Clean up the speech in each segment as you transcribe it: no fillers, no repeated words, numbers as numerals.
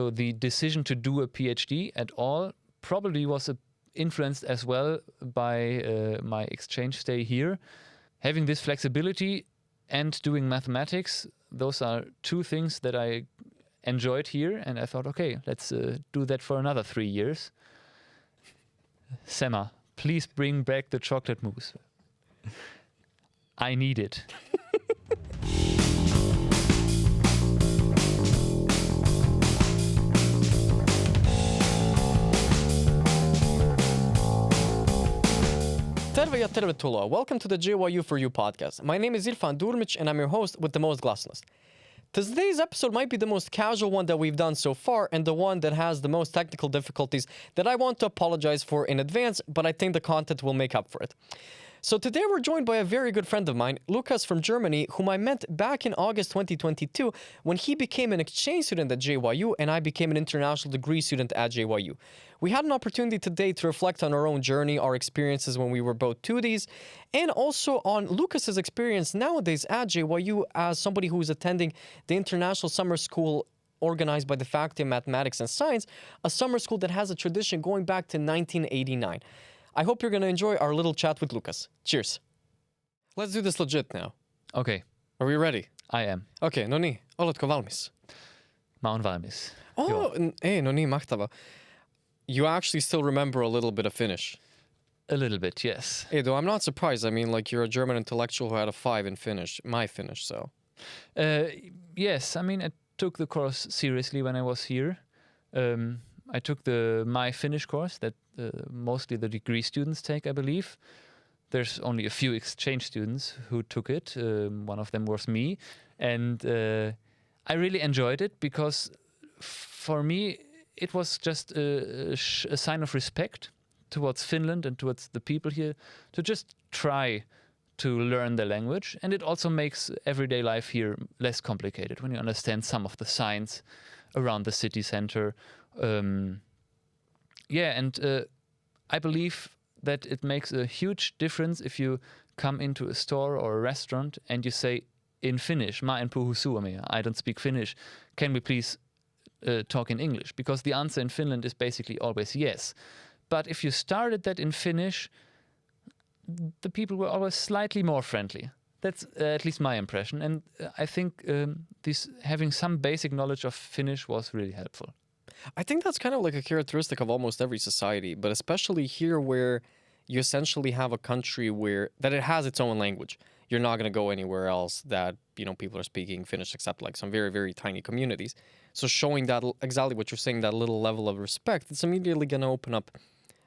So the decision to do a PhD at all probably was influenced as well by my exchange stay here. Having this flexibility and doing mathematics, those are two things that I enjoyed here, and I thought, okay, let's do that for another 3 years. Semma, please bring back the chocolate mousse. I need it. Terve ja tervetuloa. Welcome to the JYU For You podcast. My name is Irfan and I'm your host with the most glasnost. Today's episode might be the most casual one that we've done so far and the one that has the most technical difficulties that I want to apologize for in advance, but I think the content will make up for it. So today we're joined by a very good friend of mine, Lukas from Germany, whom I met back in August 2022 when he became an exchange student at JYU and I became an international degree student at JYU. We had an opportunity today to reflect on our own journey, our experiences when we were both 2Ds, and also on Lukas's experience nowadays at JYU as somebody who is attending the International Summer School organized by the Faculty of Mathematics and Science, a summer school that has a tradition going back to 1989. I hope you're going to enjoy our little chat with Lukas. Cheers. Let's do this legit now. Okay, Are we ready? I am. Okay, no niin. Oletko valmis? Mä oon valmis. Oh, no niin, mahtavaa. You actually still remember a little bit of Finnish. A little bit, yes. Hey, though I'm not surprised. I mean, like, you're a German intellectual who had a 5 in Finnish, my Finnish, so. Yes, I mean, I took the course seriously when I was here. I took my Finnish course that mostly the degree students take, I believe. There's only a few exchange students who took it. One of them was me. And I really enjoyed it because for me, it was just a sign of respect towards Finland and towards the people here to just try to learn the language. And it also makes everyday life here less complicated when you understand some of the signs around the city center. I believe that it makes a huge difference if you come into a store or a restaurant and you say in Finnish, "Mä en puhu suomea, I don't speak Finnish, can we please talk in English?" Because the answer in Finland is basically always yes. But if you started that in Finnish, the people were always slightly more friendly. That's at least my impression. And I think having some basic knowledge of Finnish was really helpful. I think that's kind of like a characteristic of almost every society, but especially here where you essentially have a country that it has its own language. You're not going to go anywhere else that, people are speaking Finnish except like some very, very tiny communities. So showing that, exactly what you're saying, that little level of respect, it's immediately going to open up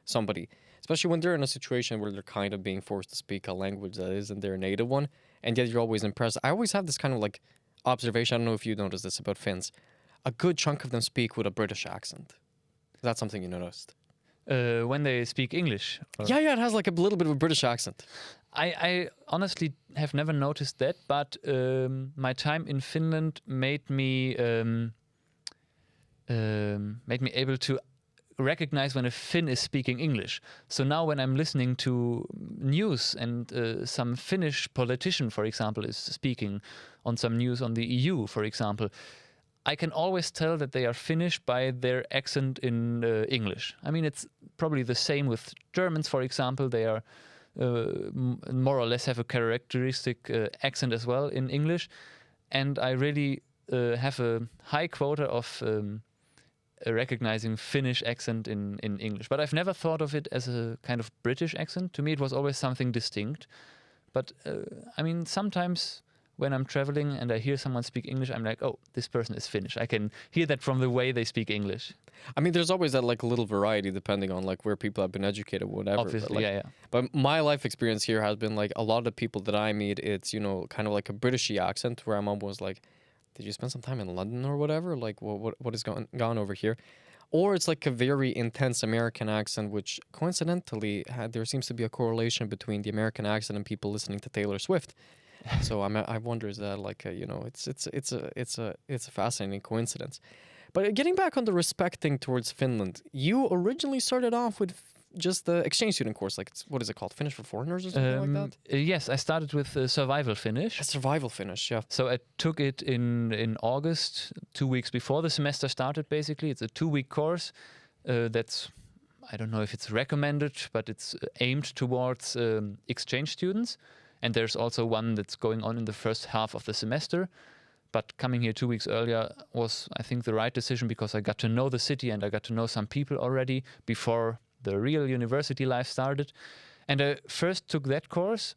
somebody, especially when they're in a situation where they're kind of being forced to speak a language that isn't their native one, and yet you're always impressed. I always have this kind of like observation, I don't know if you noticed this about Finns. A good chunk of them speak with a British accent. Is that something you noticed? When they speak English? Yeah, it has like a little bit of a British accent. I honestly have never noticed that, but my time in Finland made me able to recognize when a Finn is speaking English. So now when I'm listening to news and some Finnish politician, for example, is speaking on some news on the EU, for example, I can always tell that they are Finnish by their accent in English. I mean, it's probably the same with Germans, for example. They are more or less have a characteristic accent as well in English. And I really have a high quota of recognizing Finnish accent in English. But I've never thought of it as a kind of British accent. To me, it was always something distinct. But sometimes when I'm traveling and I hear someone speak English, I'm like, oh, this person is Finnish. I can hear that from the way they speak English. I mean, there's always that like little variety depending on like where people have been educated, whatever. Obviously, but, yeah. But my life experience here has been like a lot of the people that I meet, it's, kind of like a Britishy accent where I'm almost like, did you spend some time in London or whatever? Like, what is gone over here? Or it's like a very intense American accent, which coincidentally, there seems to be a correlation between the American accent and people listening to Taylor Swift. So I wonder, is that like it's a fascinating coincidence. But getting back on the respect thing towards Finland, you originally started off with just the exchange student course? Like, what is it called? Finnish for foreigners or something like that? Yes, I started with survival Finnish. Survival Finnish, yeah. So I took it in August, 2 weeks before the semester started, basically. It's a 2-week course that's, I don't know if it's recommended, but it's aimed towards exchange students. And there's also one that's going on in the first half of the semester. But coming here 2 weeks earlier was, I think, the right decision because I got to know the city and I got to know some people already before the real university life started. And I first took that course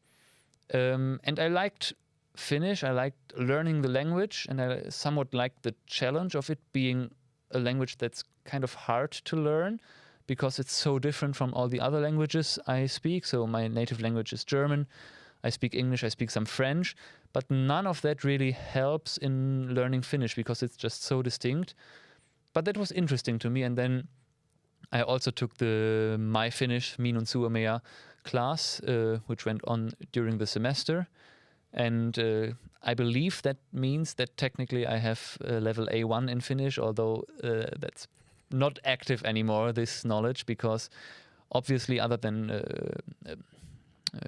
and I liked Finnish. I liked learning the language and I somewhat liked the challenge of it being a language that's kind of hard to learn because it's so different from all the other languages I speak. So my native language is German. I speak English, I speak some French, but none of that really helps in learning Finnish because it's just so distinct. But that was interesting to me. And then I also took the My Finnish Minun Suomea class, which went on during the semester. And I believe that means that technically I have level A1 in Finnish, although that's not active anymore, this knowledge, because obviously other than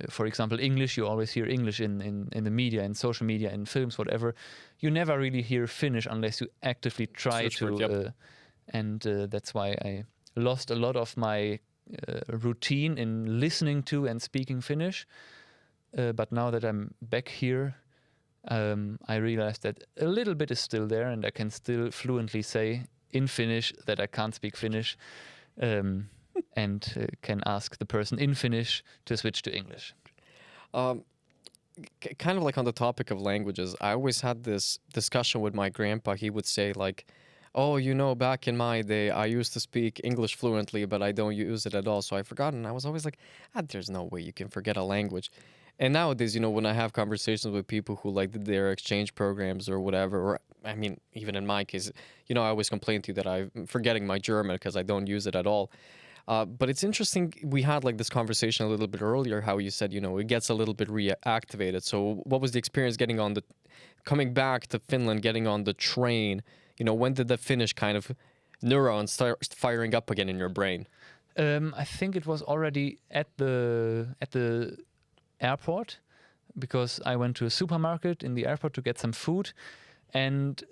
for example, English, you always hear English in the media, in social media, in films, whatever. You never really hear Finnish unless you actively try to. And that's why I lost a lot of my routine in listening to and speaking Finnish. But now that I'm back here, I realized that a little bit is still there and I can still fluently say in Finnish that I can't speak Finnish. And can ask the person in Finnish to switch to English. Kind of like on the topic of languages, I always had this discussion with my grandpa. He would say like, oh, you know, back in my day, I used to speak English fluently, but I don't use it at all. So I forgot. And I was always like, there's no way you can forget a language. And nowadays, you know, when I have conversations with people who like did their exchange programs or whatever, or I mean, even in my case, you know, I always complain to you that I'm forgetting my German because I don't use it at all. But it's interesting, we had like this conversation a little bit earlier, how you said, you know, it gets a little bit reactivated. So what was the experience coming back to Finland, getting on the train? You know, when did the Finnish kind of neurons start firing up again in your brain? I think it was already at the airport because I went to a supermarket in the airport to get some food. And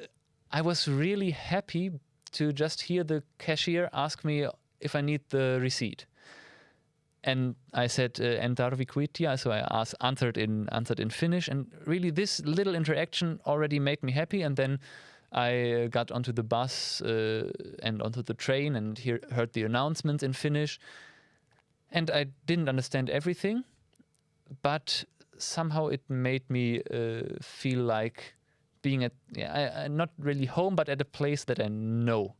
I was really happy to just hear the cashier ask me if I need the receipt. And I said, "En tarvi kuittia," so I answered in Finnish. And really this little interaction already made me happy. And then I got onto the bus and onto the train and heard the announcements in Finnish. And I didn't understand everything, but somehow it made me feel like being not really home, but at a place that I know.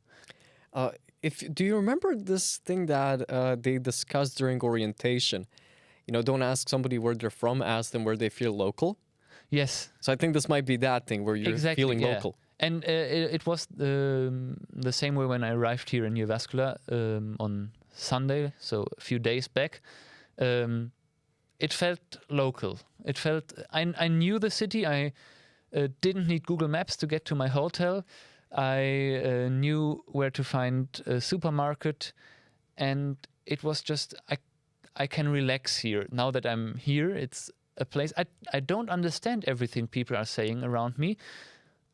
Do you remember this thing that they discussed during orientation? You know, don't ask somebody where they're from, ask them where they feel local. Yes. So I think this might be that thing where you're feeling local. And it was the same way when I arrived here in Jyväskylä on Sunday, so a few days back. It felt local. It felt I knew the city. I didn't need Google Maps to get to my hotel. I knew where to find a supermarket, and it was just I can relax here. Now that I'm here, it's a place I don't understand everything people are saying around me,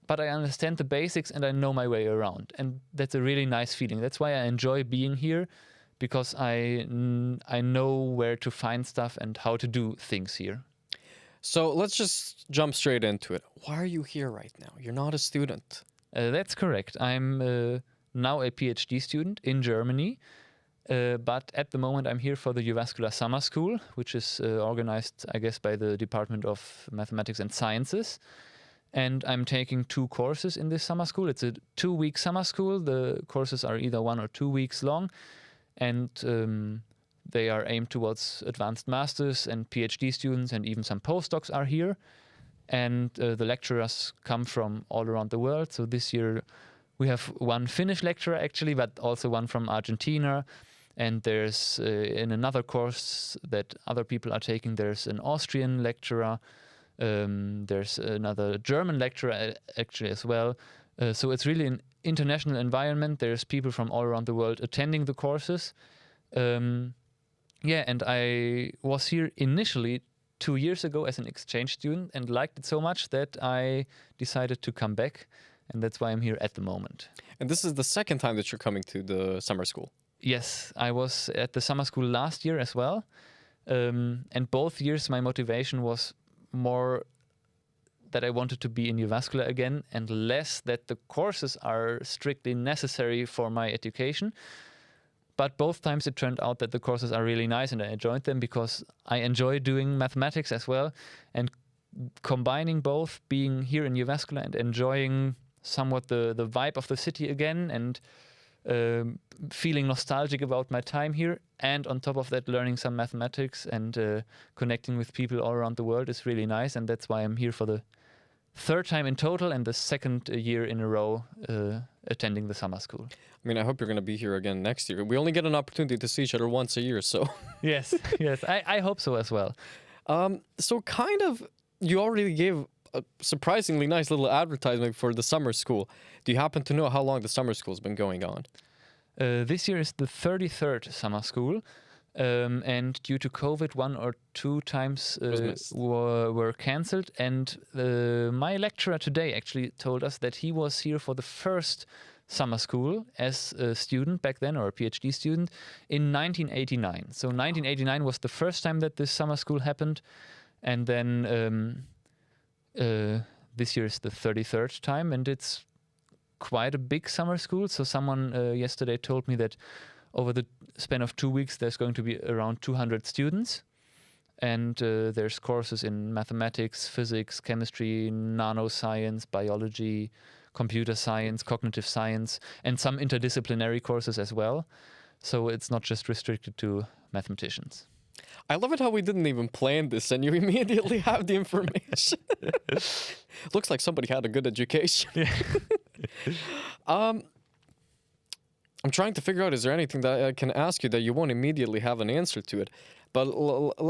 but I understand the basics and I know my way around, and that's a really nice feeling. That's why I enjoy being here, because I know where to find stuff and how to do things here. So let's just jump straight into it. Why are you here right now? You're not a student. That's correct. I'm now a PhD student in Germany, but at the moment I'm here for the Jyväskylä Summer School, which is organized, I guess, by the Department of Mathematics and Sciences. And I'm taking 2 courses in this summer school. It's a 2-week summer school. The courses are either 1 or 2 weeks long, and they are aimed towards advanced masters and PhD students, and even some postdocs are here. And the lecturers come from all around the world. So this year we have one Finnish lecturer actually, but also one from Argentina. And there's in another course that other people are taking, there's an Austrian lecturer. There's another German lecturer actually as well. So it's really an international environment. There's people from all around the world attending the courses. Yeah, and I was here initially 2 years ago as an exchange student and liked it so much that I decided to come back, and that's why I'm here at the moment. And this is the second time that you're coming to the summer school. Yes, I was at the summer school last year as well, and both years my motivation was more that I wanted to be in Jyväskylä again and less that the courses are strictly necessary for my education. But both times it turned out that the courses are really nice and I enjoyed them because I enjoy doing mathematics as well. And combining both, being here in Jyväskylä and enjoying somewhat the vibe of the city again and feeling nostalgic about my time here. And on top of that, learning some mathematics and connecting with people all around the world is really nice. And that's why I'm here for the third time in total and the second year in a row attending the summer school. I mean, I hope you're going to be here again next year. We only get an opportunity to see each other once a year, so... Yes, I hope so as well. So kind of, you already gave a surprisingly nice little advertisement for the summer school. Do you happen to know how long the summer school's been going on? This year is the 33rd summer school. And due to COVID, 1 or 2 times were cancelled. And my lecturer today actually told us that he was here for the first summer school as a student back then, or a PhD student, in 1989. So 1989 was the first time that this summer school happened. And then this year is the 33rd time, and it's quite a big summer school. So someone yesterday told me that over the span of 2 weeks, there's going to be around 200 students. And there's courses in mathematics, physics, chemistry, nanoscience, biology, computer science, cognitive science, and some interdisciplinary courses as well. So it's not just restricted to mathematicians. I love it how we didn't even plan this and you immediately have the information. Looks like somebody had a good education. Yeah. I'm trying to figure out, is there anything that I can ask you that you won't immediately have an answer to it? But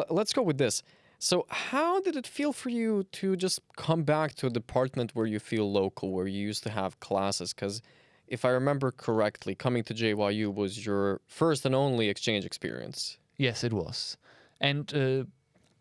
let's go with this. So how did it feel for you to just come back to a department where you feel local, where you used to have classes? Because if I remember correctly, coming to JYU was your first and only exchange experience. Yes, it was. And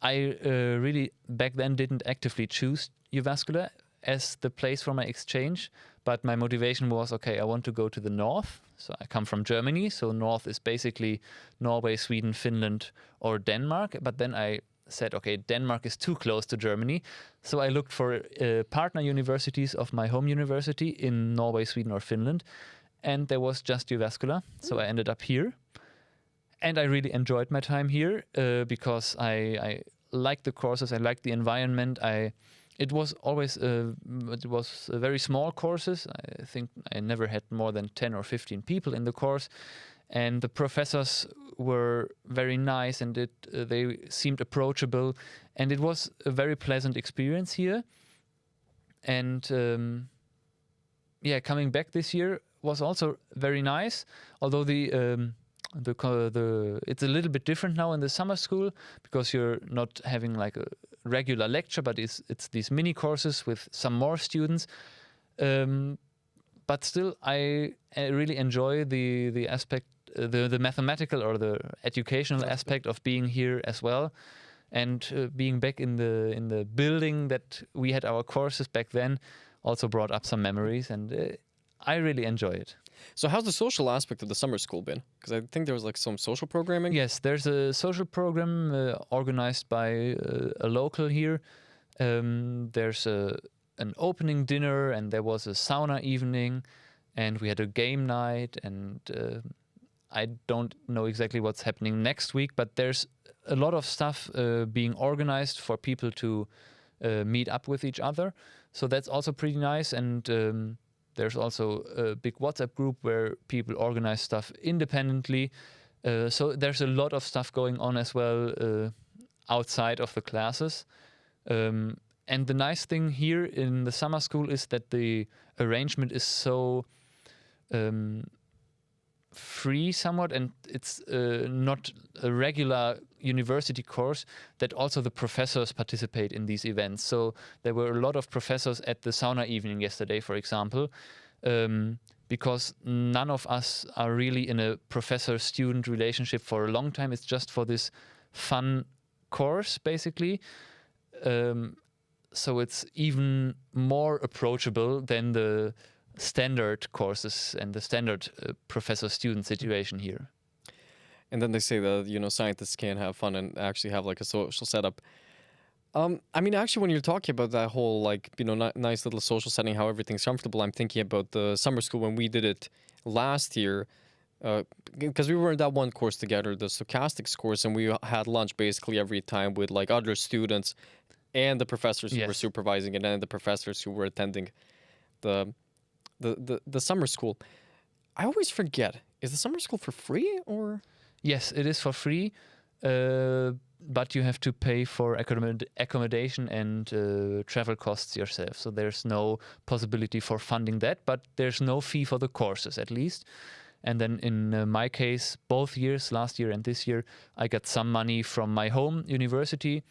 I really back then didn't actively choose Jyväskylä as the place for my exchange, but my motivation was, okay, I want to go to the north. So I come from Germany, so north is basically Norway, Sweden, Finland, or Denmark. But then I said, okay, Denmark is too close to Germany. So I looked for partner universities of my home university in Norway, Sweden, or Finland. And there was just Jyväskylä, so I ended up here. And I really enjoyed my time here because I liked the courses, I liked the environment. It was always very small courses. I think I never had more than 10 or 15 people in the course, and the professors were very nice and they seemed approachable, and it was a very pleasant experience here. And coming back this year was also very nice, although it's a little bit different now in the summer school because you're not having like a regular lecture, but it's these mini courses with some more students. But still, I really enjoy the aspect, the mathematical or the educational aspect of being here as well, and being back in the building that we had our courses back then also brought up some memories, and I really enjoy it. So how's the social aspect of the summer school been? Because I think there was like some social programming. Yes, there's a social program organized by a local here. There's an opening dinner, and there was a sauna evening, and we had a game night, and I don't know exactly what's happening next week, but there's a lot of stuff being organized for people to meet up with each other. So that's also pretty nice, and there's also a big WhatsApp group where people organize stuff independently. So there's a lot of stuff going on as well outside of the classes. And the nice thing here in the summer school is that the arrangement is so free somewhat, and it's not a regular university course, that also the professors participate in these events. So there were a lot of professors at the sauna evening yesterday, for example, because none of us are really in a professor-student relationship for a long time. It's just for this fun course, basically. So it's even more approachable than the standard courses and the standard professor-student situation here. And then they say that, you know, scientists can have fun and actually have like a social setup. I mean, actually, when you're talking about that whole, like, you know, nice little social setting, how everything's comfortable, I'm thinking about the summer school when we did it last year, because we were in that one course together, the stochastics course, and we had lunch basically every time with like other students and the professors who were supervising it and the professors who were attending the summer school. I always forget, is the summer school for free or? Yes, it is for free, but you have to pay for accommodation and travel costs yourself. So there's no possibility for funding that, but there's no fee for the courses at least. And then in my case, both years, last year and this year, I got some money from my home university,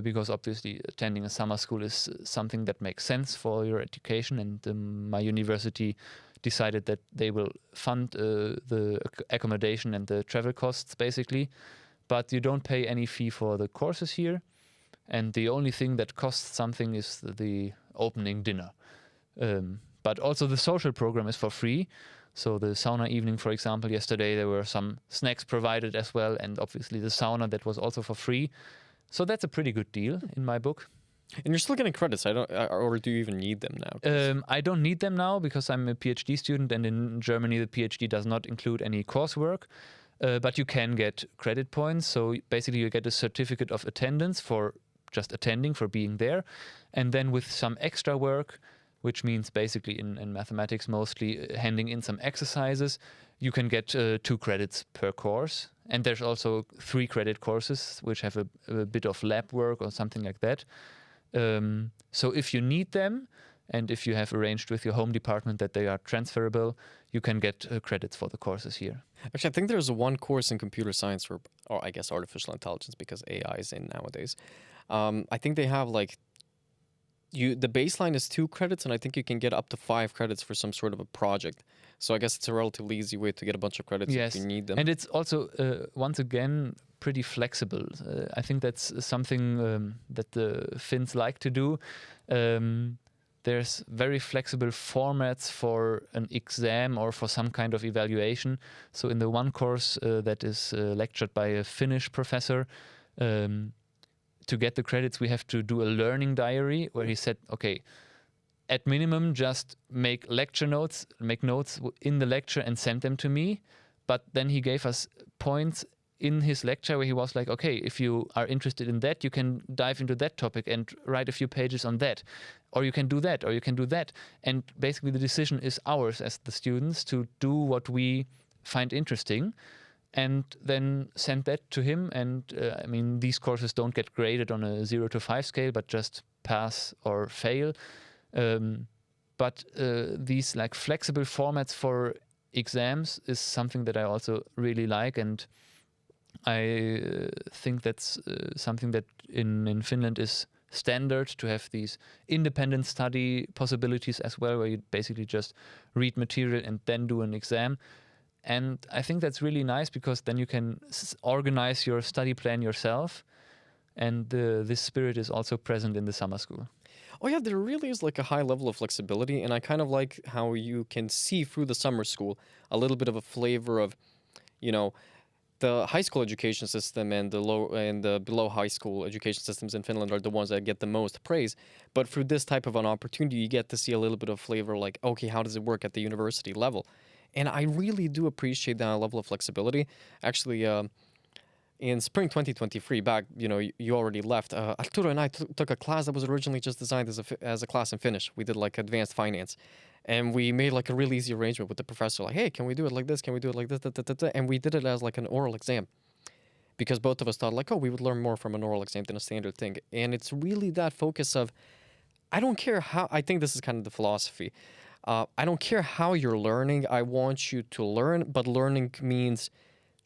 because obviously attending a summer school is something that makes sense for your education. And my university decided that they will fund the accommodation and the travel costs, basically. But you don't pay any fee for the courses here. And the only thing that costs something is the opening dinner. But also the social program is for free. So the sauna evening, for example, yesterday there were some snacks provided as well. And obviously the sauna, that was also for free. So that's a pretty good deal in my book. And you're still getting credits, or do you even need them now? I don't need them now because I'm a PhD student, and in Germany the PhD does not include any coursework. But you can get credit points. So basically you get a certificate of attendance for just attending, for being there. And then with some extra work, which means basically in mathematics mostly handing in some exercises, you can get 2 credits per course. And there's also 3 credit courses which have a bit of lab work or something like that. So if you need them, and if you have arranged with your home department that they are transferable, you can get credits for the courses here. Actually, I think there's one course in computer science, or I guess artificial intelligence, because AI is in nowadays. I think they have like, the baseline is 2 credits, and I think you can get up to 5 credits for some sort of a project. So I guess it's a relatively easy way to get a bunch of credits if you need them. And it's also, once again, pretty flexible. I think that's something that the Finns like to do. There's very flexible formats for an exam or for some kind of evaluation. So in the one course that is lectured by a Finnish professor, to get the credits, we have to do a learning diary where he said, okay, at minimum, just make notes in the lecture and send them to me. But then he gave us points in his lecture where he was like, okay, if you are interested in that, you can dive into that topic and write a few pages on that. Or you can do that, or you can do that. And basically the decision is ours as the students to do what we find interesting and then send that to him. And I mean, these courses don't get graded on a 0 to 5 scale, but just pass or fail. But these like flexible formats for exams is something that I also really like, and I think that's something that in Finland is standard, to have these independent study possibilities as well, where you basically just read material and then do an exam. And I think that's really nice because then you can organize your study plan yourself, and this spirit is also present in the summer school. Oh yeah, there really is like a high level of flexibility, and I kind of like how you can see through the summer school a little bit of a flavor of, you know, the high school education system and the below high school education systems in Finland are the ones that get the most praise. But through this type of an opportunity, you get to see a little bit of flavor, like, okay, how does it work at the university level? And I really do appreciate that level of flexibility. Actually, in spring 2023, back, you know, you already left, Arturo and I took a class that was originally just designed as a class in Finnish. We did like advanced finance. And we made like a really easy arrangement with the professor, like, hey, can we do it like this? Can we do it like this? Da, da, da, da. And we did it as like an oral exam, because both of us thought like, oh, we would learn more from an oral exam than a standard thing. And it's really that focus of, I don't care how, I think this is kind of the philosophy. I don't care how you're learning. I want you to learn, but learning means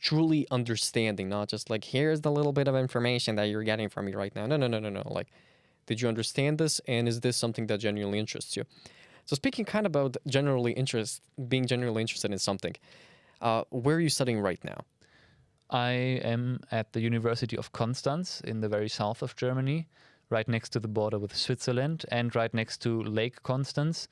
truly understanding, not just like, here's the little bit of information that you're getting from me right now. No. Like, did you understand this? And is this something that genuinely interests you? So speaking kind of about being generally interested in something, where are you studying right now? I am at the University of Constance in the very south of Germany, right next to the border with Switzerland and right next to Lake Constance,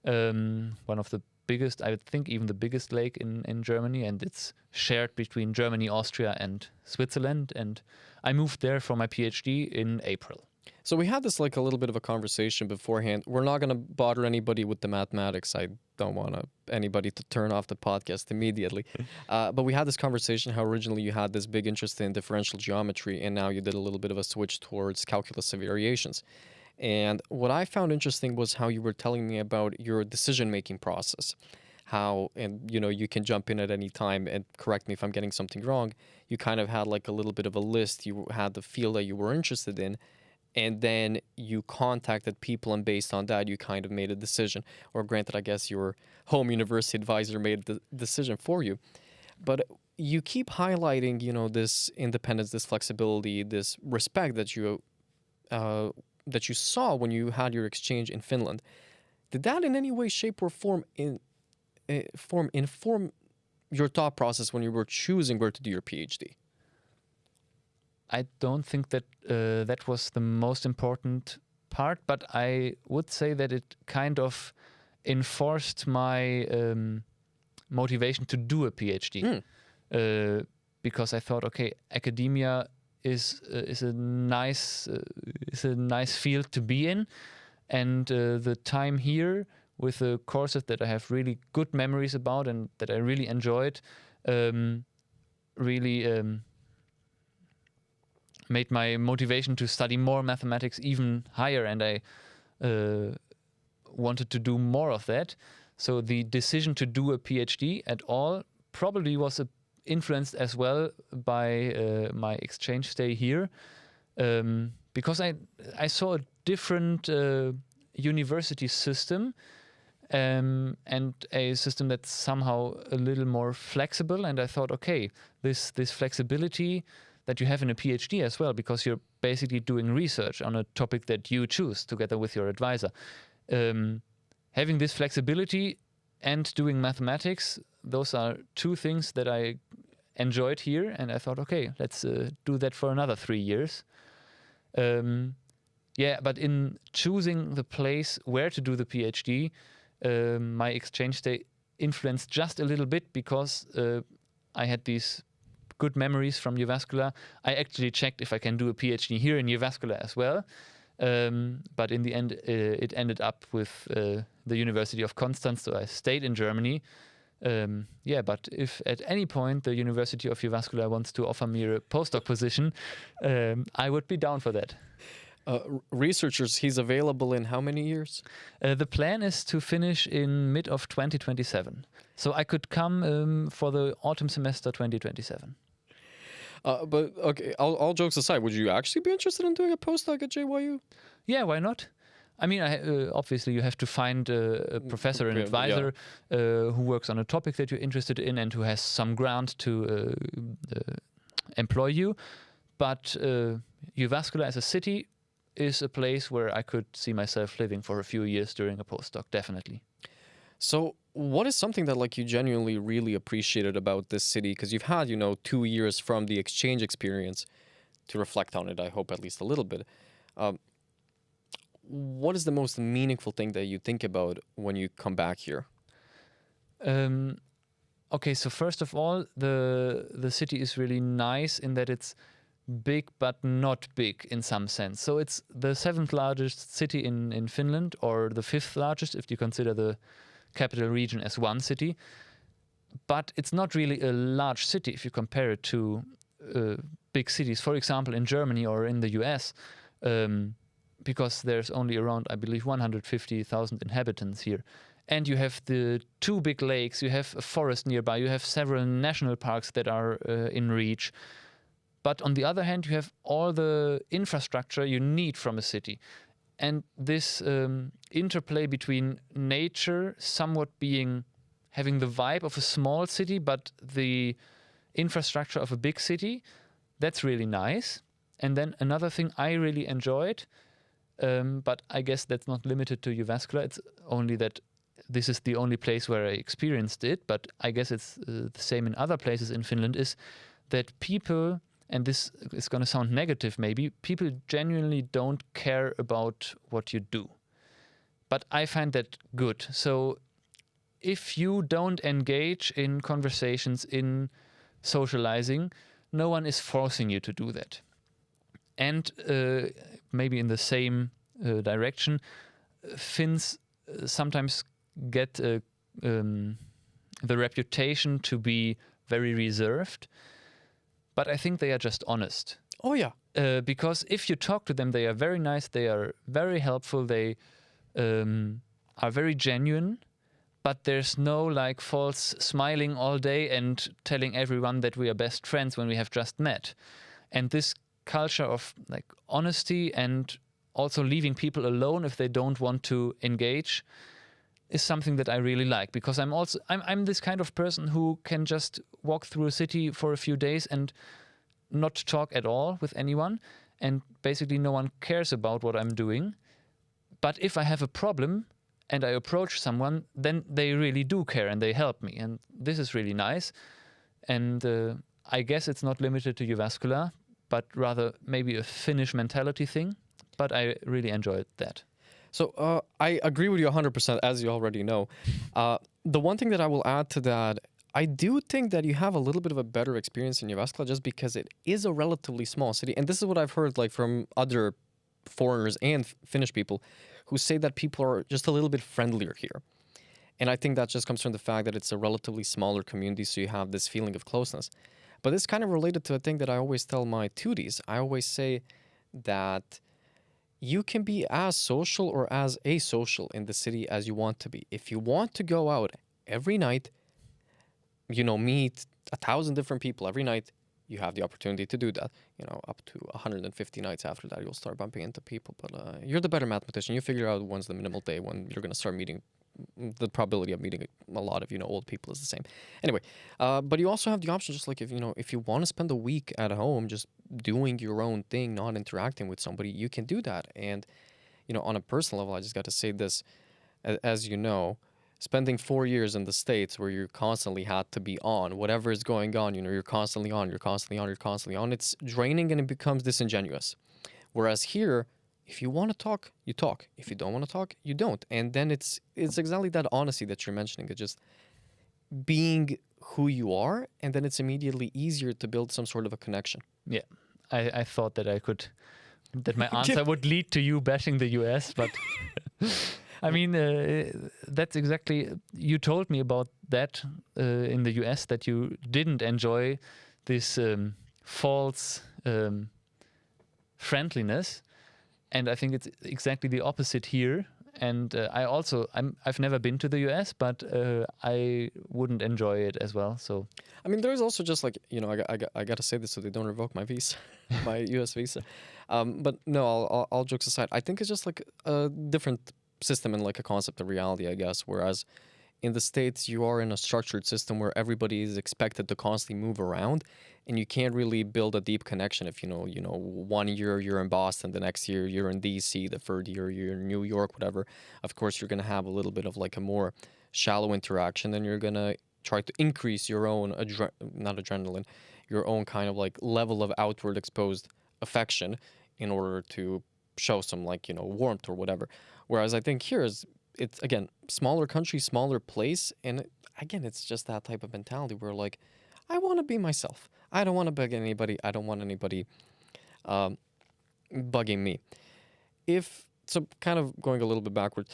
one of the biggest, I would think even the biggest lake in Germany, and it's shared between Germany, Austria and Switzerland. And I moved there for my PhD in April. So we had this like a little bit of a conversation beforehand. We're not going to bother anybody with the mathematics. I don't want anybody to turn off the podcast immediately. But we had this conversation how originally you had this big interest in differential geometry, and now you did a little bit of a switch towards calculus of variations. And what I found interesting was how you were telling me about your decision-making process. How, and you can jump in at any time and correct me if I'm getting something wrong. You kind of had like a little bit of a list. You had the field that you were interested in, and then you contacted people, and based on that, you kind of made a decision. Or granted, I guess your home university advisor made the decision for you. But you keep highlighting, this independence, this flexibility, this respect that you saw when you had your exchange in Finland. Did that in any way, shape, or form inform your thought process when you were choosing where to do your PhD? I don't think that that was the most important part, but I would say that it kind of enforced my motivation to do a PhD, because I thought, okay, academia is a nice field to be in, and the time here with the courses that I have really good memories about and that I really enjoyed, really made my motivation to study more mathematics even higher, and I wanted to do more of that. So the decision to do a PhD at all probably was influenced as well by my exchange stay here, because I saw a different university system, and a system that's somehow a little more flexible, and I thought, okay, this flexibility that you have in a PhD as well, because you're basically doing research on a topic that you choose together with your advisor. Having this flexibility and doing mathematics, those are two things that I enjoyed here, and I thought, okay, let's do that for another 3 years. But in choosing the place where to do the PhD, my exchange stay influenced just a little bit, because I had these good memories from Jyväskylä. I actually checked if I can do a PhD here in Jyväskylä as well. But in the end, it ended up with the University of Constance, so I stayed in Germany. But if at any point the University of Jyväskylä wants to offer me a postdoc position, I would be down for that. Researchers, he's available in how many years? The plan is to finish in mid of 2027. So I could come for the autumn semester 2027. But okay, all jokes aside, would you actually be interested in doing a postdoc at JYU? Yeah, why not? I mean, obviously you have to find a professor and advisor who works on a topic that you're interested in and who has some grant to employ you. But Jyväskylä as a city is a place where I could see myself living for a few years during a postdoc, definitely. So what is something that like you genuinely really appreciated about this city? Because you've had, 2 years from the exchange experience to reflect on it, I hope at least a little bit. What is the most meaningful thing that you think about when you come back here? Okay, so first of all, the city is really nice in that it's big but not big in some sense. So it's the 7th largest city in Finland, or the 5th largest if you consider the capital region as one city. But it's not really a large city if you compare it to big cities, for example, in Germany or in the US, because there's only around, I believe, 150,000 inhabitants here. And you have the 2 big lakes, you have a forest nearby, you have several national parks that are in reach. But on the other hand, you have all the infrastructure you need from a city. And this interplay between nature somewhat having the vibe of a small city, but the infrastructure of a big city, that's really nice. And then another thing I really enjoyed, but I guess that's not limited to Jyväskylä. It's only that this is the only place where I experienced it, but I guess it's the same in other places in Finland, is that people, and this is going to sound negative maybe, people genuinely don't care about what you do. But I find that good. So if you don't engage in conversations, in socializing, no one is forcing you to do that. And maybe in the same direction, Finns sometimes get the reputation to be very reserved, but I think they are just honest. Oh yeah. Because if you talk to them, they are very nice, they are very helpful, they are very genuine, but there's no like false smiling all day and telling everyone that we are best friends when we have just met. And this culture of like honesty and also leaving people alone if they don't want to engage is something that I really like, because I'm this kind of person who can just walk through a city for a few days and not talk at all with anyone, and basically no one cares about what I'm doing. But if I have a problem and I approach someone, then they really do care and they help me, and this is really nice. And I guess it's not limited to Jyväskylä, but rather maybe a Finnish mentality thing, but I really enjoyed that. So I agree with you 100%, as you already know. The one thing that I will add to that, I do think that you have a little bit of a better experience in Jyväskylä just because it is a relatively small city. And this is what I've heard like from other foreigners and Finnish people who say that people are just a little bit friendlier here. And I think that just comes from the fact that it's a relatively smaller community, so you have this feeling of closeness. But it's kind of related to a thing that I always tell my tuties. I always say that you can be as social or as asocial in the city as you want to be. If you want to go out every night, meet 1,000 different people every night, you have the opportunity to do that. Up to 150 nights after that, you'll start bumping into people. But you're the better mathematician. You figure out when's the minimal day when you're going to start meeting. The probability of meeting a lot of old people is the same. Anyway, but you also have the option, just like if you want to spend a week at home just doing your own thing, not interacting with somebody, you can do that. And on a personal level, I just got to say this, as you know, spending 4 years in the States where you constantly had to be on whatever is going on, you're constantly on, it's draining and it becomes disingenuous. Whereas here, if you want to talk, you talk. If you don't want to talk, you don't. And then it's exactly that honesty that you're mentioning. It's just being who you are, and then it's immediately easier to build some sort of a connection. Yeah, I thought that my answer would lead to you bashing the US, but I mean, that's exactly, you told me about that in the US, that you didn't enjoy this false friendliness. And I think it's exactly the opposite here. And I've never been to the US, but I wouldn't enjoy it as well. So, I mean, there's also just like, I got to say this so they don't revoke my visa, my US visa. But no, all jokes aside, I think it's just like a different system and like a concept of reality, I guess. Whereas in the States, you are in a structured system where everybody is expected to constantly move around, and you can't really build a deep connection if 1 year you're in Boston, the next year you're in DC, the third year you're in New York, whatever. Of course, you're going to have a little bit of like a more shallow interaction, then you're going to try to increase your own your own kind of like level of outward exposed affection in order to show some like warmth or whatever. Whereas I think here it's again smaller country, smaller place, and again it's just that type of mentality where like I want to be myself. I don't want to bug anybody. I don't want anybody bugging me. So kind of going a little bit backwards,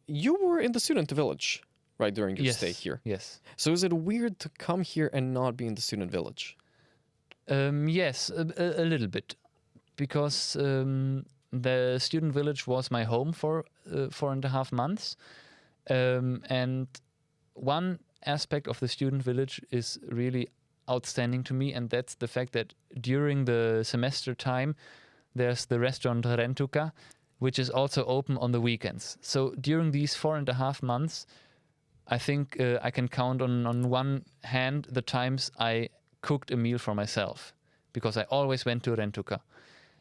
you were in the student village, right, during your stay here? Yes. So is it weird to come here and not be in the student village? Yes, a little bit, because the student village was my home for 4.5 months. And one aspect of the student village is really outstanding to me, and that's the fact that during the semester time, there's the restaurant Rentuka, which is also open on the weekends. So during these 4.5 months, I think I can count on one hand the times I cooked a meal for myself, because I always went to Rentuka.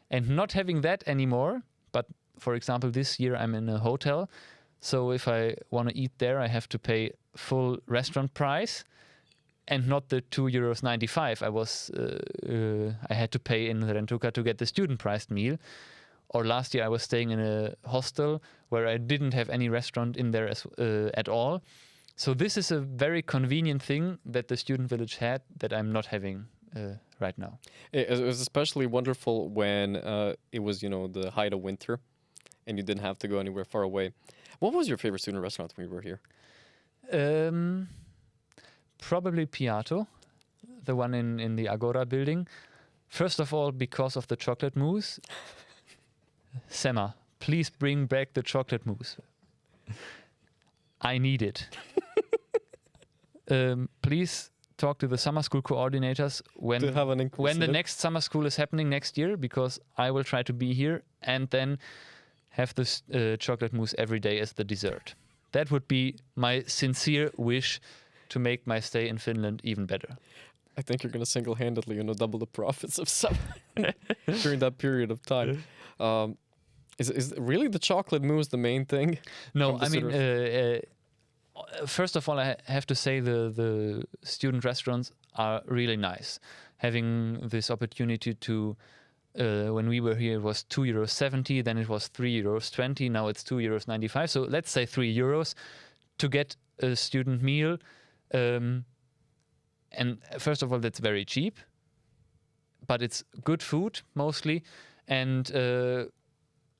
And not having that anymore, but for example, this year I'm in a hotel. So if I want to eat there, I have to pay full restaurant price and not the €2.95 I had to pay in Rentuka to get the student priced meal. Or last year I was staying in a hostel where I didn't have any restaurant in there at all. So this is a very convenient thing that the student village had that I'm not having right now. It was especially wonderful when it was, the height of winter and you didn't have to go anywhere far away. What was your favorite student restaurant when you were here? Probably Piatto, the one in the Agora building. First of all, because of the chocolate mousse. Sema, please bring back the chocolate mousse. I need it. Please talk to the summer school coordinators when the next summer school is happening next year, because I will try to be here and then have this chocolate mousse every day as the dessert. That would be my sincere wish to make my stay in Finland even better. I think you're going to single-handedly, double the profits of summer during that period of time. Is really the chocolate mousse the main thing? No, I mean, first of all, I have to say the student restaurants are really nice. Having this opportunity to, when we were here, it was €2.70, then it was €3.20, now it's €2.95. So let's say €3 to get a student meal. And first of all, that's very cheap, but it's good food mostly. And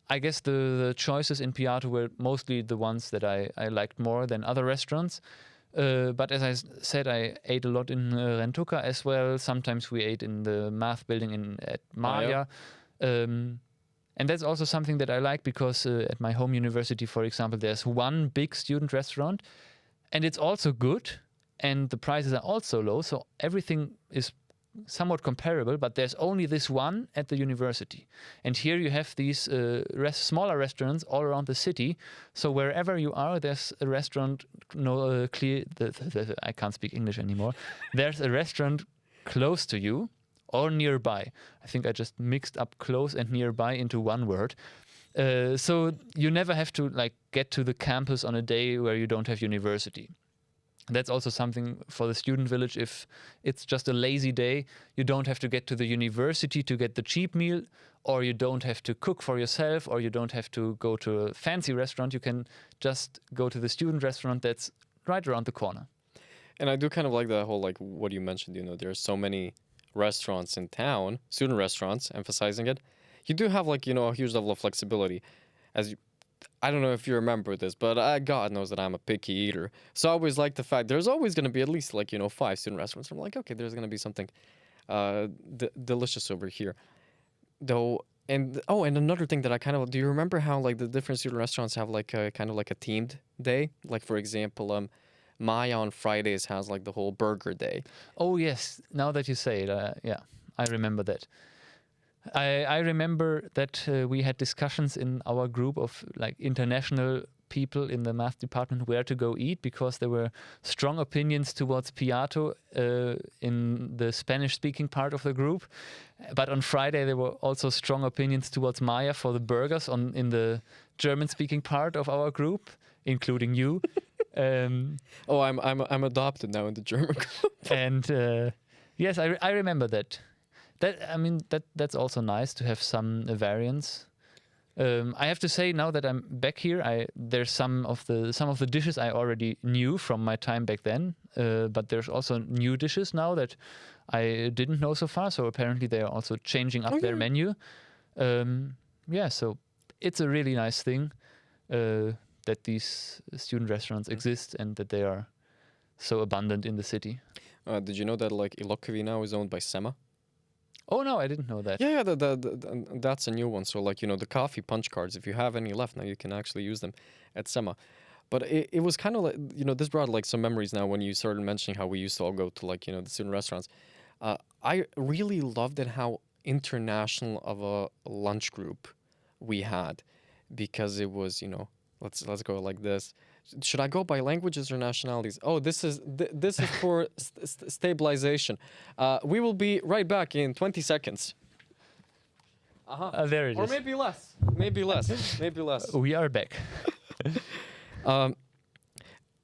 I guess the choices in Piatto were mostly the ones that I liked more than other restaurants. But as I said, I ate a lot in Rentuka as well. Sometimes we ate in the math building at Maya. And that's also something that I like, because at my home university, for example, there's one big student restaurant and it's also good and the prices are also low. So everything is somewhat comparable, but there's only this one at the university. And here you have these smaller restaurants all around the city. So wherever you are, there's a restaurant. I can't speak English anymore. There's a restaurant close to you or nearby. I think I just mixed up close and nearby into one word. So you never have to get to the campus on a day where you don't have university. That's also something for the student village. If it's just a lazy day, you don't have to get to the university to get the cheap meal, or you don't have to cook for yourself, or you don't have to go to a fancy restaurant. You can just go to the student restaurant that's right around the corner. And I do kind of like the whole, what you mentioned, there's so many restaurants in town, student restaurants, emphasizing it. You do have a huge level of flexibility. I don't know if you remember this, but God knows that I'm a picky eater. So I always like the fact there's always going to be at least 5 student restaurants. I'm like, okay, there's going to be something delicious over here. Though, and another thing that do you remember how the different student restaurants have a themed day? Like, for example, Maya on Fridays has the whole burger day. Oh yes, now that you say it, yeah, I remember that. I remember that we had discussions in our group of international people in the math department where to go eat, because there were strong opinions towards Piatto in the Spanish-speaking part of the group. But on Friday there were also strong opinions towards Maya for the burgers in the German-speaking part of our group, including you. I'm adopted now in the German group. And yes, I remember that. That's also nice to have some variance. I have to say, now that I'm back here, there's some of the dishes I already knew from my time back then, but there's also new dishes now that I didn't know so far. So apparently they are also changing up their menu. So it's a really nice thing that these student restaurants exist and that they are so abundant in the city. Did you know that Ilokkivi now is owned by Sema? Oh no, I didn't know that. Yeah, that's a new one. So the coffee punch cards, if you have any left now, you can actually use them at Sema. But it was kind of this brought some memories now when you started mentioning how we used to all go to the student restaurants. I really loved it how international of a lunch group we had, because it was let's go like this. Should I go by languages or nationalities? Oh, this is for stabilization. We will be right back in 20 seconds. There it or is. maybe less. Maybe less. Maybe less. We are back.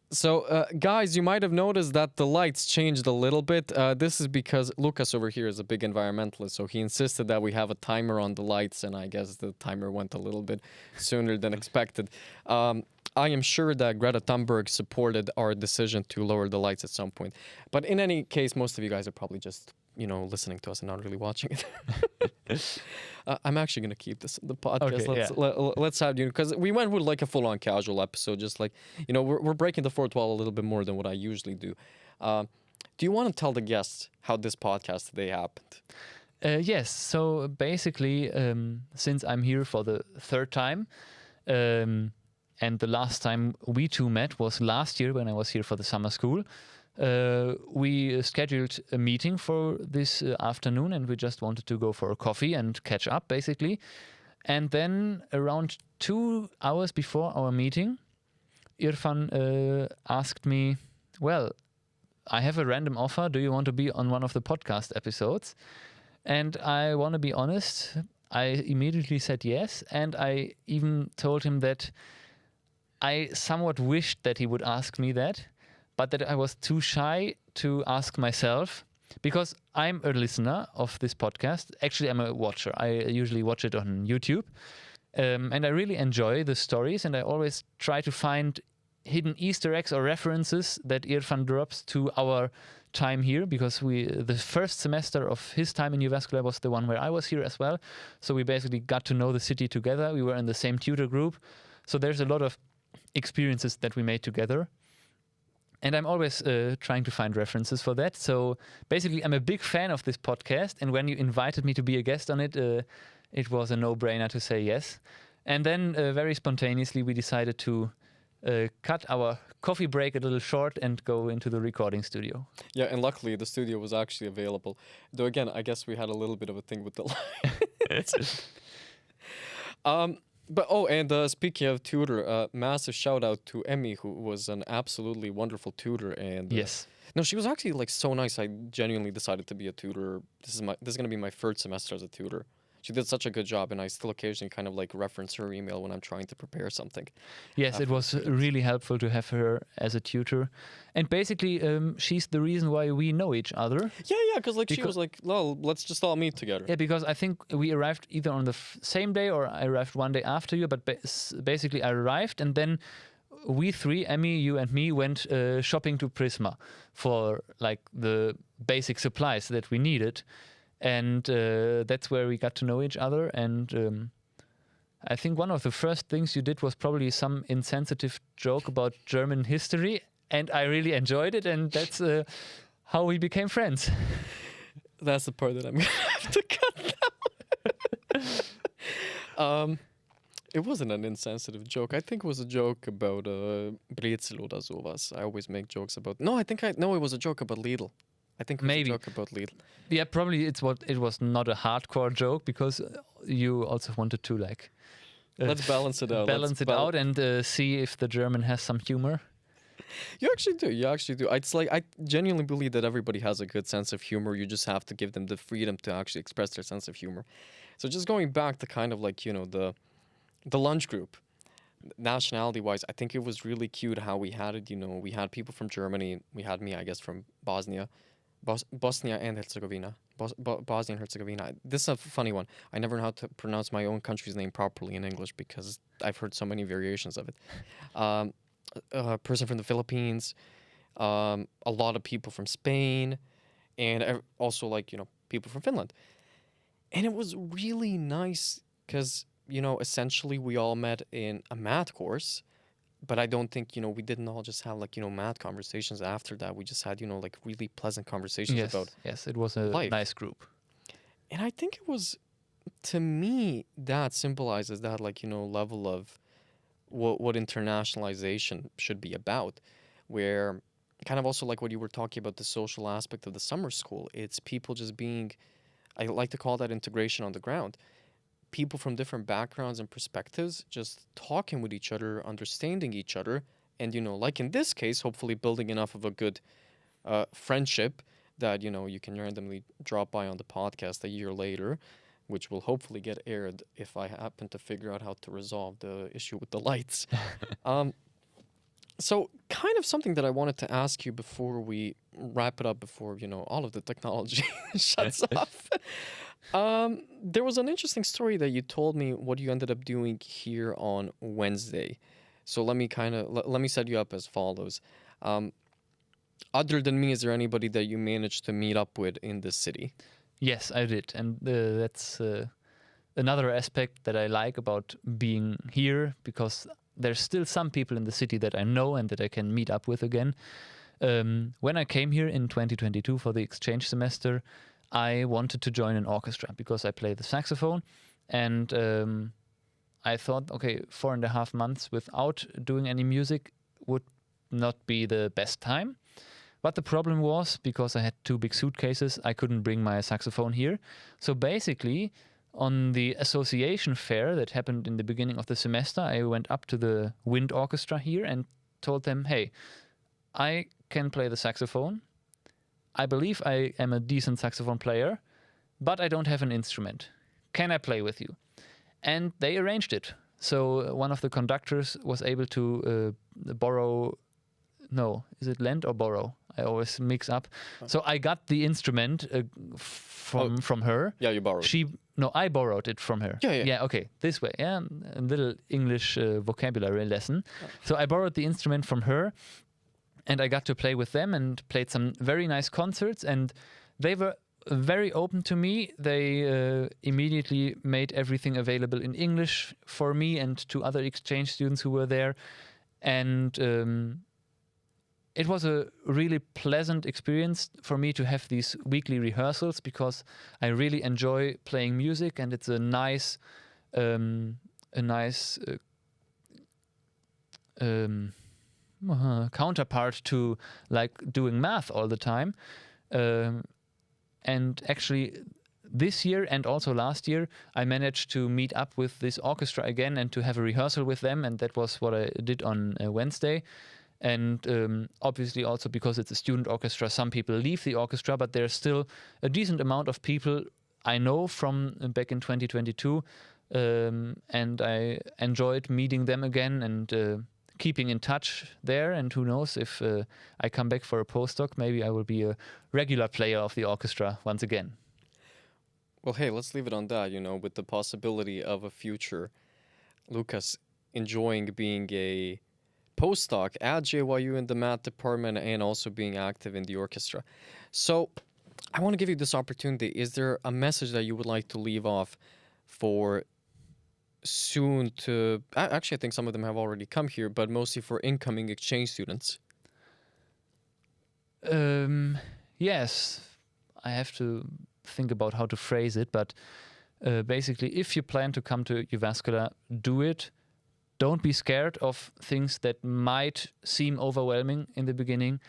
So, guys, you might have noticed that the lights changed a little bit. This is because Lukas over here is a big environmentalist, so he insisted that we have a timer on the lights, and I guess the timer went a little bit sooner than expected. I am sure that Greta Thunberg supported our decision to lower the lights at some point. But in any case, most of you guys are probably just, listening to us and not really watching it. I'm actually going to keep this in the podcast. Okay, Let's have because we went with like a full-on casual episode, just like, we're breaking the fourth wall a little bit more than what I usually do. Do you want to tell the guests how this podcast today happened? Yes. So basically, since I'm here for the third time, and the last time we two met was last year when I was here for the summer school, we scheduled a meeting for this afternoon, and we just wanted to go for a coffee and catch up, basically. And then around 2 hours before our meeting, Irfan asked me, well, I have a random offer. Do you want to be on one of the podcast episodes? And I want to be honest, I immediately said yes. And I even told him that I somewhat wished that he would ask me that, but that I was too shy to ask myself, because I'm a listener of this podcast. Actually, I'm a watcher. I usually watch it on YouTube. And I really enjoy the stories, and I always try to find hidden Easter eggs or references that Irfan drops to our time here, because the first semester of his time in Jyväskylä was the one where I was here as well. So we basically got to know the city together. We were in the same tutor group. So there's a lot of experiences that we made together. And I'm always trying to find references for that. So basically, I'm a big fan of this podcast. And when you invited me to be a guest on it, it was a no-brainer to say yes. And then very spontaneously, we decided to cut our coffee break a little short and go into the recording studio. Yeah, and luckily the studio was actually available. Though again, I guess we had a little bit of a thing with the lights. And speaking of tutor, massive shout out to Emmy, who was an absolutely wonderful tutor. And Yes. No, she was actually like so nice. I genuinely decided to be a tutor. This is gonna be my third semester as a tutor. She did such a good job, and I still occasionally kind of like reference her email when I'm trying to prepare something. Yes, it was really helpful to have her as a tutor. And basically, she's the reason why we know each other. Yeah, because she was like, well, let's just all meet together. Yeah, because I think we arrived either on the same day or I arrived one day after you, but basically I arrived, and then we three, Emmy, you and me, went shopping to Prisma for like the basic supplies that we needed. And that's where we got to know each other. And I think one of the first things you did was probably some insensitive joke about German history. And I really enjoyed it. And that's how we became friends. That's the part that I'm going to have to cut down. It wasn't an insensitive joke. I think it was a joke about Brezeludazovas. I always make jokes about... No, it was a joke about Lidl. I think it was a joke about Lidl. Yeah, probably it was not a hardcore joke, because you also wanted to like let's balance it out. Balance it out and see if the German has some humor. You actually do. It's like I genuinely believe that everybody has a good sense of humor. You just have to give them the freedom to actually express their sense of humor. So just going back to kind of like, the lunch group, nationality-wise, I think it was really cute how we had it. We had people from Germany. We had me, I guess, from Bosnia and Herzegovina. Bosnia and Herzegovina. This is a funny one. I never know how to pronounce my own country's name properly in English because I've heard so many variations of it. A person from the Philippines, a lot of people from Spain, and also people from Finland. And it was really nice because, essentially we all met in a math course. But I don't think, we didn't all just have math conversations after that. We just had, really pleasant conversations about Yes, it was a life. Nice group. And I think it was, to me, that symbolizes that level of what internationalization should be about, where kind of also like what you were talking about, the social aspect of the summer school. It's people just being, I like to call that integration on the ground. People from different backgrounds and perspectives just talking with each other, understanding each other, and, like in this case, hopefully building enough of a good friendship that, you can randomly drop by on the podcast a year later which will hopefully get aired if I happen to figure out how to resolve the issue with the lights. So kind of something that I wanted to ask you before we wrap it up, before, all of the technology shuts off. There was an interesting story that you told me what you ended up doing here on Wednesday. So let me set you up as follows. Other than me, is there anybody that you managed to meet up with in the city? Yes, I did. And that's another aspect that I like about being here, because there's still some people in the city that I know and that I can meet up with again. When I came here in 2022 for the exchange semester, I wanted to join an orchestra because I play the saxophone. And I thought, okay, 4.5 months without doing any music would not be the best time. But the problem was, because I had 2 big suitcases, I couldn't bring my saxophone here. So basically, on the association fair that happened in the beginning of the semester, I went up to the wind orchestra here and told them, hey, I can play the saxophone. I believe I am a decent saxophone player, but I don't have an instrument. Can I play with you? And they arranged it. So one of the conductors was able to borrow... No, is it lend or borrow? I always mix up. So I got the instrument from her. Yeah, you borrowed. I borrowed it from her. Yeah. Okay, this way. Yeah, a little English vocabulary lesson. So I borrowed the instrument from her, and I got to play with them and played some very nice concerts. And they were very open to me. They immediately made everything available in English for me and to other exchange students who were there. And it was a really pleasant experience for me to have these weekly rehearsals, because I really enjoy playing music, and it's a nice counterpart to like doing math all the time. And actually, this year and also last year, I managed to meet up with this orchestra again and to have a rehearsal with them, and that was what I did on Wednesday. And obviously also because it's a student orchestra, some people leave the orchestra, but there's still a decent amount of people I know from back in 2022. And I enjoyed meeting them again and keeping in touch there. And who knows, if I come back for a postdoc, maybe I will be a regular player of the orchestra once again. Well, hey, let's leave it on that, with the possibility of a future Lukas enjoying being a postdoc at JYU in the math department and also being active in the orchestra. So I want to give you this opportunity. Is there a message that you would like to leave off for soon to... Actually, I think some of them have already come here, but mostly for incoming exchange students? Yes, I have to think about how to phrase it, but basically, if you plan to come to Jyväskylä, do it. Don't be scared of things that might seem overwhelming in the beginning.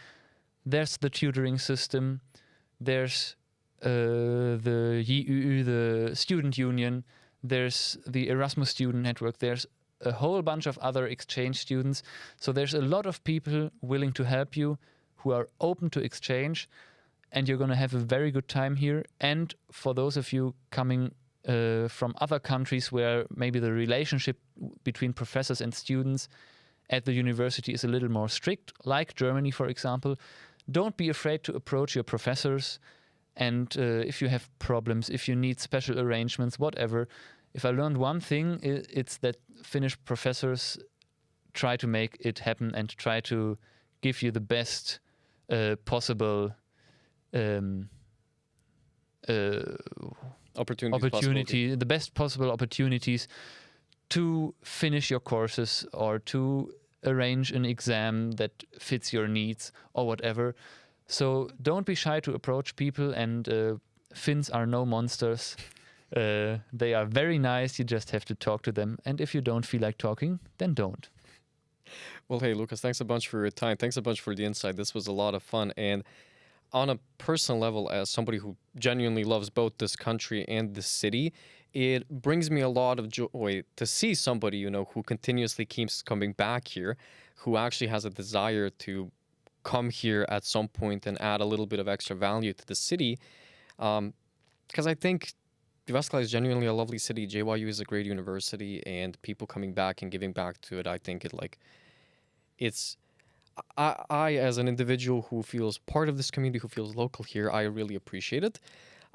There's the tutoring system. There's the JYU, the student union. There's the Erasmus student network. There's a whole bunch of other exchange students. So there's a lot of people willing to help you who are open to exchange, and you're going to have a very good time here. And for those of you coming from other countries where maybe the relationship between professors and students at the university is a little more strict, like Germany, for example, don't be afraid to approach your professors. And if you have problems, if you need special arrangements, whatever, if I learned one thing, it's that Finnish professors try to make it happen and try to give you the best possible the best possible opportunities to finish your courses or to arrange an exam that fits your needs or whatever. So don't be shy to approach people, and Finns are no monsters. They are very nice. You just have to talk to them. And if you don't feel like talking, then don't. Well, hey, Lukas, thanks a bunch for your time. Thanks a bunch for the insight. This was a lot of fun. And on a personal level, as somebody who genuinely loves both this country and this city, it brings me a lot of joy to see somebody, who continuously keeps coming back here, who actually has a desire to come here at some point and add a little bit of extra value to the city. Because I think Jyväskylä is genuinely a lovely city. JYU is a great university, and people coming back and giving back to it, I think I as an individual who feels part of this community, who feels local here, I really appreciate it.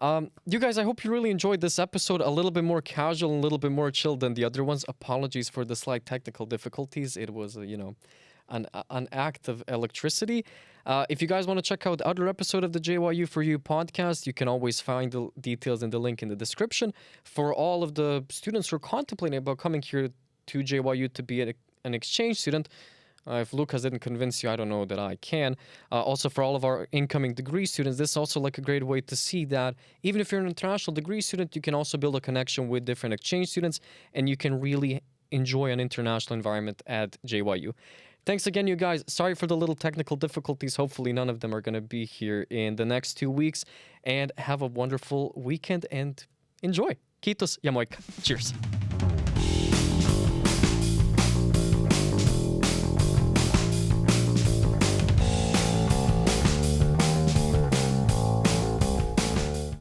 You guys, I hope you really enjoyed this episode, a little bit more casual, a little bit more chill than the other ones. Apologies for the slight technical difficulties. It was, an act of electricity. If you guys want to check out other episode of the JYU For You podcast, you can always find the details in the link in the description. For all of the students who are contemplating about coming here to JYU to be an exchange student, if Lukas didn't convince you, I don't know that I can. Also, for all of our incoming degree students, this is also like a great way to see that even if you're an international degree student, you can also build a connection with different exchange students, and you can really enjoy an international environment at JYU. Thanks again, you guys. Sorry for the little technical difficulties. Hopefully none of them are going to be here in the next 2 weeks. And have a wonderful weekend and enjoy. Kiitos ja moikka. Cheers.